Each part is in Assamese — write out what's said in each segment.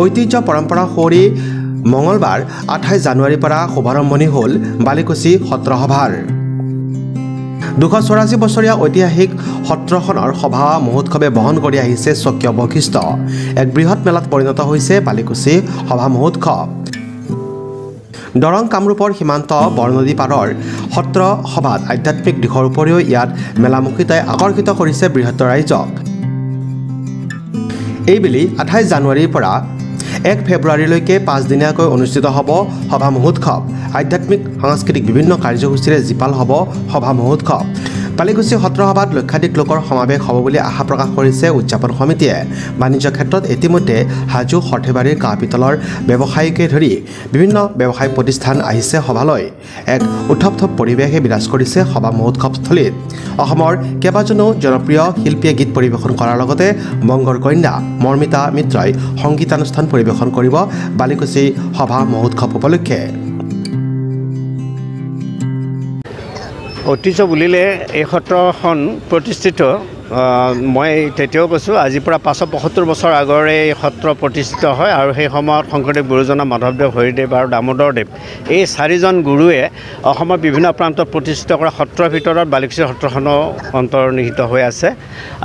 ঐতিহ্য পৰম্পৰা সৰি মঙলবাৰ 28 জানুৱাৰীৰ পৰা শুভাৰম্ভণি হ'ল বালিকুছি সত্ৰ সভাৰ 284 বছৰীয়া ঐতিহাসিক সত্ৰখনৰ সভা মহোৎসৱে বহন কৰি আহিছে স্বকীয় বৈশিষ্ট্য এক বৃহৎ মেলাত পৰিণত হৈছে বালিকুছি সভা মহোৎসৱ দৰং কামৰূপৰ সীমান্ত বৰনদী পাৰৰ সত্ৰ সভাত আধ্যাত্মিক দিশৰ উপৰিও ইয়াত মেলামুখিতাই আকৰ্ষিত কৰিছে বৃহত্তৰ ৰাইজক এইবেলি 28 জানুৱাৰীৰ পৰা 1 ফেব্ৰুৱাৰীলৈকে 5 দিনীয়াকৈ অনুষ্ঠিত হ'ব সভা মহোৎসৱ আধ্যাত্মিক সাংস্কৃতিক বিভিন্ন কাৰ্যসূচীৰে জীপাল হ'ব সভা মহোৎসৱ বালিকুছি সত্ৰ সভাত লক্ষাধিক লোকৰ সমাৱেশ হ'ব বুলি আশা প্ৰকাশ কৰিছে উদযাপন সমিতিয়ে বাণিজ্য ক্ষেত্ৰত ইতিমধ্যে হাজু সৰ্থেবাৰীৰ কাঁহ পিতলৰ ব্যৱসায়ীকে ধৰি বিভিন্ন ব্যৱসায়িক প্ৰতিষ্ঠান আহিছে সভালৈ এক উত্থপ্ত পৰিৱেশে বিৰাজ কৰিছে সভা মহোৎসৱস্থলীত অসমৰ কেইবাজনো জনপ্ৰিয় শিল্পীয়ে গীত পৰিৱেশন কৰাৰ লগতে বংগৰ কন্যা মৰ্মিতা মিত্ৰই সংগীতানুষ্ঠান পৰিৱেশন কৰিব বালিকুছি সভা মহোৎসৱ উপলক্ষে ঐতিহ্য বুলিলে এই সত্ৰখন প্ৰতিষ্ঠিত মই তেতিয়াও কৈছোঁ আজিৰ পৰা 575 বছৰ আগৰে এই সত্ৰ প্ৰতিষ্ঠিত হয় আৰু সেই সময়ত শংকৰদেৱ গুৰুজনা মাধৱদেৱ হৰিদেৱ আৰু দামোদৰদেৱ এই 4জন গুৰুৱে অসমৰ বিভিন্ন প্ৰান্তত প্ৰতিষ্ঠিত কৰা সত্ৰৰ ভিতৰত বালিকুছি সত্ৰখনো অন্তৰ্নিহিত হৈ আছে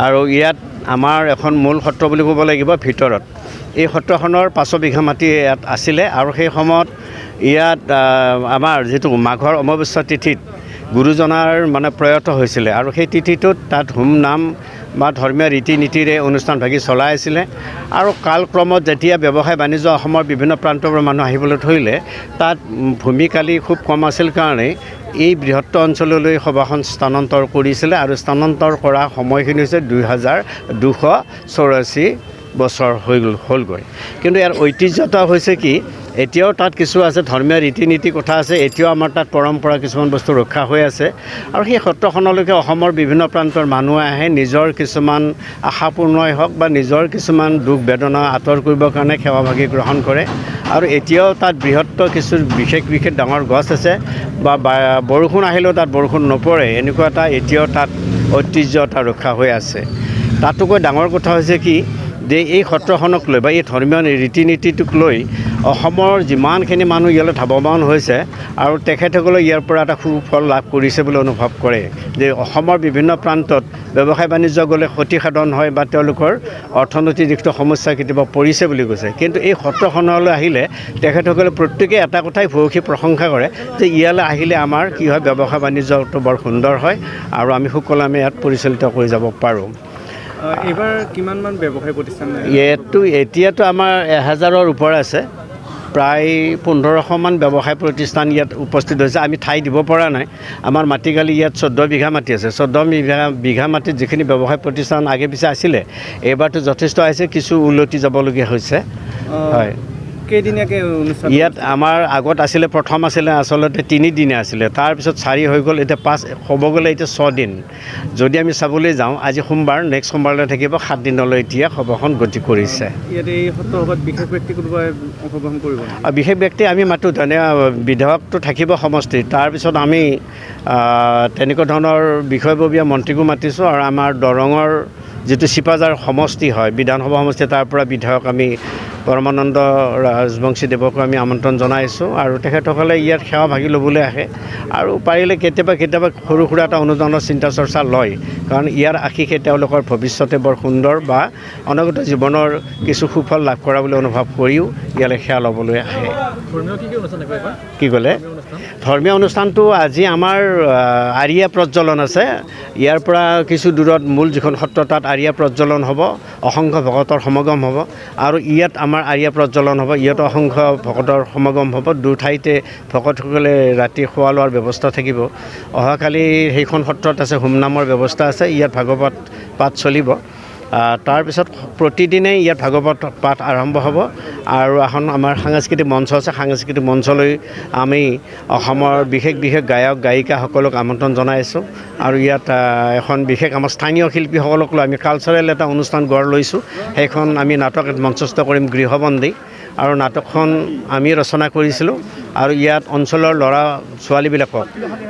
আৰু ইয়াত আমাৰ এখন মূল সত্ৰ বুলি ক'ব লাগিব ভিতৰত এই সত্ৰখনৰ 5 বিঘা মাটি ইয়াত আছিলে আৰু সেই সময়ত ইয়াত আমাৰ যিটো মাঘৰ অমাৱস্যা তিথিত গুৰুজনাৰ মানে প্ৰয়াত হৈছিলে আৰু সেই তিথিটোত তাত হোম নাম বা ধৰ্মীয় ৰীতি নীতিৰে অনুষ্ঠানভাগি চলাই আছিলে আৰু কালক্ৰমত যেতিয়া ব্যৱসায় বাণিজ্য অসমৰ বিভিন্ন প্ৰান্তৰ পৰা মানুহ আহিবলৈ ধৰিলে তাত ভূমিকালি খুব কম আছিল কাৰণে এই বৃহত্ত অঞ্চললৈ সভাখন স্থানান্তৰ কৰিছিলে আৰু স্থানান্তৰ কৰা সময়খিনি হৈছে 2284 বছৰ হ'লগৈ কিন্তু ইয়াৰ ঐতিহ্যতা হৈছে কি এতিয়াও তাত কিছু আছে ধৰ্মীয় ৰীতি নীতি কথা আছে এতিয়াও আমাৰ তাত পৰম্পৰা কিছুমান বস্তু ৰক্ষা হৈ আছে আৰু সেই সত্ৰখনলৈকে অসমৰ বিভিন্ন প্ৰান্তৰ মানুহ আহে নিজৰ কিছুমান আশাপূৰ্ণই হওক বা নিজৰ কিছুমান দুখ বেদনা আঁতৰ কৰিবৰ কাৰণে সেৱাভাগি গ্ৰহণ কৰে আৰু এতিয়াও তাত বৃহত্ত কিছু বিশেষ ডাঙৰ গছ আছে বা বৰষুণ আহিলেও তাত বৰষুণ নপৰে এনেকুৱা এটা এতিয়াও তাত ঐতিহ্য এটা ৰক্ষা হৈ আছে তাতোকৈ ডাঙৰ কথা হৈছে কি যে এই সত্ৰখনক লৈ বা এই ধৰ্মীয় ৰীতি নীতিটোক লৈ অসমৰ যিমানখিনি মানুহ ইয়ালৈ ধাৱমান হৈছে আৰু তেখেতসকলে ইয়াৰ পৰা এটা সুফল লাভ কৰিছে বুলি অনুভৱ কৰে যে অসমৰ বিভিন্ন প্ৰান্তত ব্যৱসায় বাণিজ্য গ'লে ক্ষতিসাধন হয় বা তেওঁলোকৰ অৰ্থনৈতিক দিশটো সমস্যা কেতিয়াবা পৰিছে বুলি কৈছে কিন্তু এই সত্ৰখনলৈ আহিলে তেখেতসকলে প্ৰত্যেকে এটা কথাই ভূয়সী প্ৰশংসা কৰে যে ইয়ালৈ আহিলে আমাৰ কি হয় ব্যৱসায় বাণিজ্যটো বৰ সুন্দৰ হয় আৰু আমি সুকলমে ইয়াত পৰিচালিত কৰি যাব পাৰোঁ এইবাৰ কিমানমান ব্যৱসায় প্ৰতিষ্ঠান এতিয়াতো আমাৰ 1000ৰ ওপৰ আছে প্ৰায় 1500মান ব্যৱসায় প্ৰতিষ্ঠান ইয়াত উপস্থিত হৈছে আমি ঠাই দিব পৰা নাই আমাৰ মাটিকালি ইয়াত 14 বিঘা মাটি আছে 14 বিঘা মাটিত যিখিনি ব্যৱসায় প্ৰতিষ্ঠান আগে পিছে আছিলে এইবাৰতো যথেষ্ট আহিছে কিছু উলটি যাবলগীয়া হৈছে হয় কেইদিনীয়াকৈ অনুষ্ঠান ইয়াত আমাৰ আগত আছিলে প্ৰথম আছিলে আচলতে 3 দিনে আছিলে তাৰপিছত 4 হৈ গ'ল এতিয়া 5 হ'ব গ'লে এতিয়া 6 দিন যদি আমি চাবলৈ যাওঁ আজি সোমবাৰ নেক্সট সোমবাৰলৈ থাকিব 7 দিনলৈ এতিয়া সভাখন গতি কৰিছে ইয়াত এই সত্ৰসভাত বিশেষ ব্যক্তি কোনোবাই অংশগ্ৰহণ কৰিব বিশেষ ব্যক্তি আমি মাতোঁ তেনে বিধায়কটো থাকিব সমষ্টিত তাৰপিছত আমি তেনেকুৱা ধৰণৰ বিষয়ববীয়া মন্ত্ৰীকো মাতিছোঁ আৰু আমাৰ দৰঙৰ যিটো চিপাজাৰ সমষ্টি হয় বিধানসভা সমষ্টি তাৰ পৰা বিধায়ক আমি পৰমানন্দ ৰাজবংশী দেৱকো আমি আমন্ত্ৰণ জনাইছোঁ আৰু তেখেতসকলে ইয়াত সেৱা ভাগি ল'বলৈ আহে আৰু পাৰিলে কেতিয়াবা সৰু সুৰা এটা অনুদানৰ চিন্তা চৰ্চা লয় কাৰণ ইয়াৰ আশীষে তেওঁলোকৰ ভৱিষ্যতে বৰ সুন্দৰ বা অনাগত জীৱনৰ কিছু সুফল লাভ কৰা বুলি অনুভৱ কৰিও ইয়ালৈ সেৱা ল'বলৈ আহে কি ক'লে ধৰ্মীয় অনুষ্ঠানটো আজি আমাৰ আৰিয়া প্ৰজ্বলন আছে ইয়াৰ পৰা কিছু দূৰত মূল যিখন সত্ৰ তাত আৰিয়া প্ৰজ্বলন হ'ব অসংখ্য ভকতৰ সমাগম হ'ব আৰু ইয়াত আমাৰ আৰিয়া প্ৰজ্বলন হ'ব ইয়াত অসংখ্য ভকতৰ সমাগম হ'ব দুঠাইতে ভকতসকলে ৰাতি খোৱা লোৱাৰ ব্যৱস্থা থাকিব অহাকালি সেইখন সত্ৰত আছে হোমনামৰ ব্যৱস্থা আছে ইয়াত ভাগৱত পাঠ চলিব তাৰপিছত প্ৰতিদিনে ইয়াত ভাগৱত পাঠ আৰম্ভ হ'ব আৰু এখন আমাৰ সাংস্কৃতিক মঞ্চ আছে সাংস্কৃতিক মঞ্চলৈ আমি অসমৰ বিশেষ গায়ক গায়িকাসকলক আমন্ত্ৰণ জনাইছোঁ আৰু ইয়াত এখন বিশেষ আমাৰ স্থানীয় শিল্পীসকলক লৈ আমি কালচাৰেল এটা অনুষ্ঠান গঢ় লৈছোঁ সেইখন আমি নাটক মঞ্চস্থ কৰিম গৃহবন্দী আৰু নাটকখন আমি ৰচনা কৰিছিলোঁ আৰু ইয়াত অঞ্চলৰ ল'ৰা ছোৱালীবিলাকক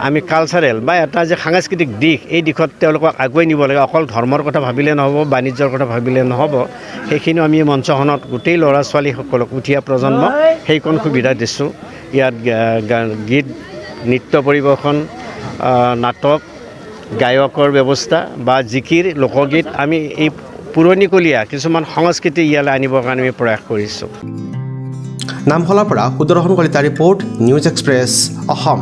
আমি কালচাৰেল বা এটা যে সাংস্কৃতিক দিশ এই দিশত তেওঁলোকক আগুৱাই নিব লাগে অকল ধৰ্মৰ কথা ভাবিলে নহ'ব বাণিজ্যৰ কথা ভাবিলে নহ'ব সেইখিনিও আমি মঞ্চখনত গোটেই ল'ৰা ছোৱালীসকলক উঠীয়া প্ৰজন্মক সেইকণ সুবিধা দিছোঁ ইয়াত গীত নৃত্য পৰিৱেশন নাটক গায়কৰ ব্যৱস্থা বা জিকিৰ লোকগীত আমি এই পুৰণিকলীয়া কিছুমান সংস্কৃতি ইয়ালৈ আনিবৰ কাৰণে আমি প্ৰয়াস কৰিছোঁ নামখলাৰ পৰা Sudarshan Kalita report news express Assam